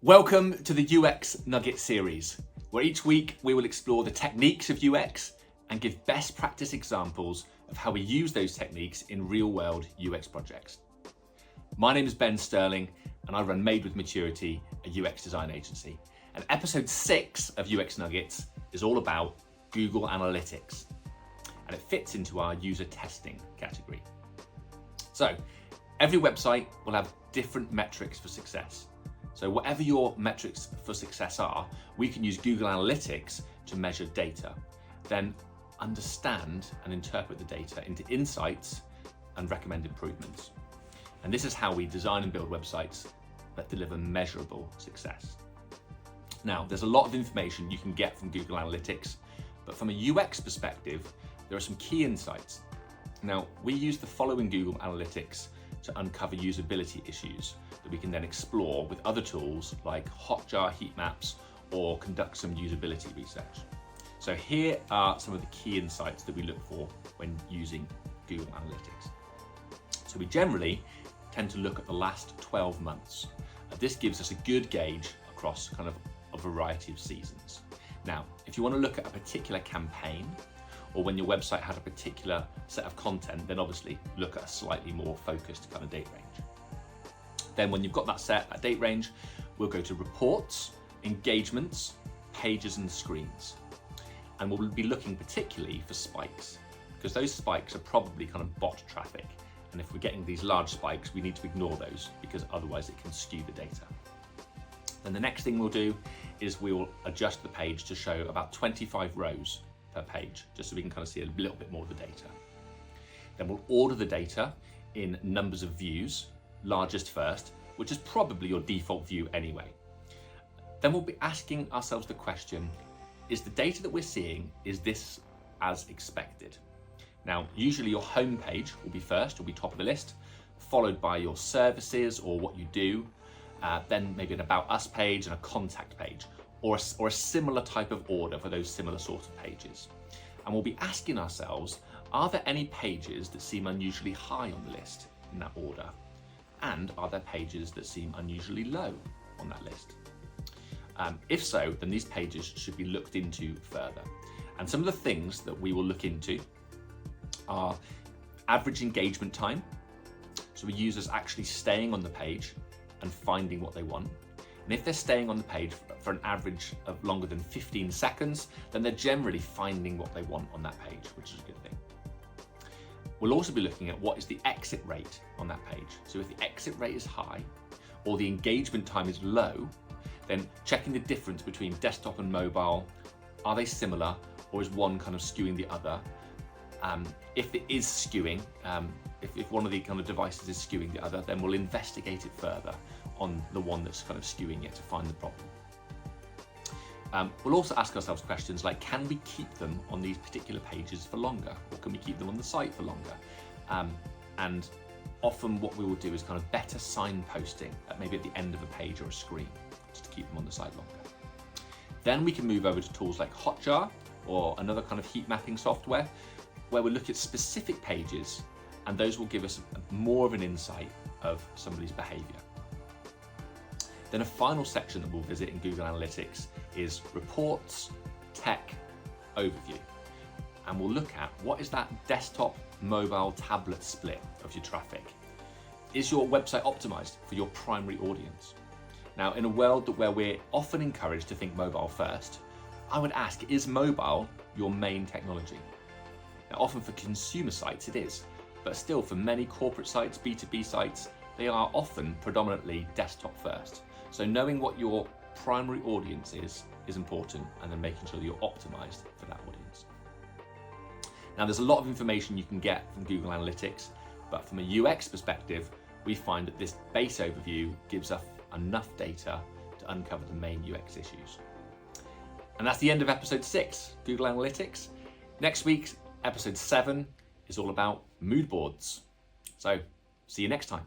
Welcome to the UX Nugget series, where each week we will explore the techniques of UX and give best practice examples of how we use those techniques in real-world UX projects. My name is Ben Sterling and I run Made with Maturity, a UX design agency. And episode 6 of UX Nuggets is all about Google Analytics, and it fits into our user testing category. So every website will have different metrics for success. So whatever your metrics for success are, we can use Google Analytics to measure data, then understand and interpret the data into insights and recommend improvements. And this is how we design and build websites that deliver measurable success. Now, there's a lot of information you can get from Google Analytics, but from a UX perspective, there are some key insights. Now, we use the following Google Analytics to uncover usability issues that we can then explore with other tools like Hotjar heat maps or conduct some usability research. So here are some of the key insights that we look for when using Google Analytics. So we generally tend to look at the last 12 months. This gives us a good gauge across kind of a variety of seasons. Now, if you want to look at a particular campaign, or when your website had a particular set of content, then obviously look at a slightly more focused kind of date range. Then when you've got that date range, we'll go to reports, engagements, pages and screens. And we'll be looking particularly for spikes, because those spikes are probably kind of bot traffic. And if we're getting these large spikes, we need to ignore those because otherwise it can skew the data. Then the next thing we'll do is we will adjust the page to show about 25 rows per page, just so we can kind of see a little bit more of the data. Then we'll order the data in numbers of views, largest first, which is probably your default view anyway. Then we'll be asking ourselves the question, is the data that we're seeing, is this as expected? Now, usually your home page will be first, will be top of the list, followed by your services or what you do, then maybe an About Us page and a contact page, or a similar type of order for those similar sort of pages. And we'll be asking ourselves, are there any pages that seem unusually high on the list in that order? And are there pages that seem unusually low on that list? If so, then these pages should be looked into further. And some of the things that we will look into are average engagement time. So users actually staying on the page and finding what they want. And if they're staying on the page for an average of longer than 15 seconds, then they're generally finding what they want on that page, which is a good thing. We'll also be looking at what is the exit rate on that page. So if the exit rate is high or the engagement time is low, then checking the difference between desktop and mobile, are they similar or is one kind of skewing the other? If it is skewing, if one of the kind of devices is skewing the other, then we'll investigate it further on the one that's kind of skewing it to find the problem. We'll also ask ourselves questions like, can we keep them on these particular pages for longer? Or can we keep them on the site for longer? And often what we will do is kind of better signposting, maybe at the end of a page or a screen, just to keep them on the site longer. Then we can move over to tools like Hotjar or another kind of heat mapping software, where we look at specific pages, and those will give us more of an insight of somebody's behavior. Then a final section that we'll visit in Google Analytics is reports, tech, overview. And we'll look at what is that desktop, mobile, tablet split of your traffic. Is your website optimized for your primary audience? Now, in a world where we're often encouraged to think mobile first, I would ask, is mobile your main technology? Now, often for consumer sites it is, but still for many corporate sites, B2B sites, they are often predominantly desktop first. So knowing what your primary audience is important, and then making sure that you're optimized for that audience. Now, there's a lot of information you can get from Google Analytics, but from a UX perspective, we find that this base overview gives us enough data to uncover the main UX issues. And that's the end of episode 6, Google Analytics. Next week, episode 7 is all about mood boards. So see you next time.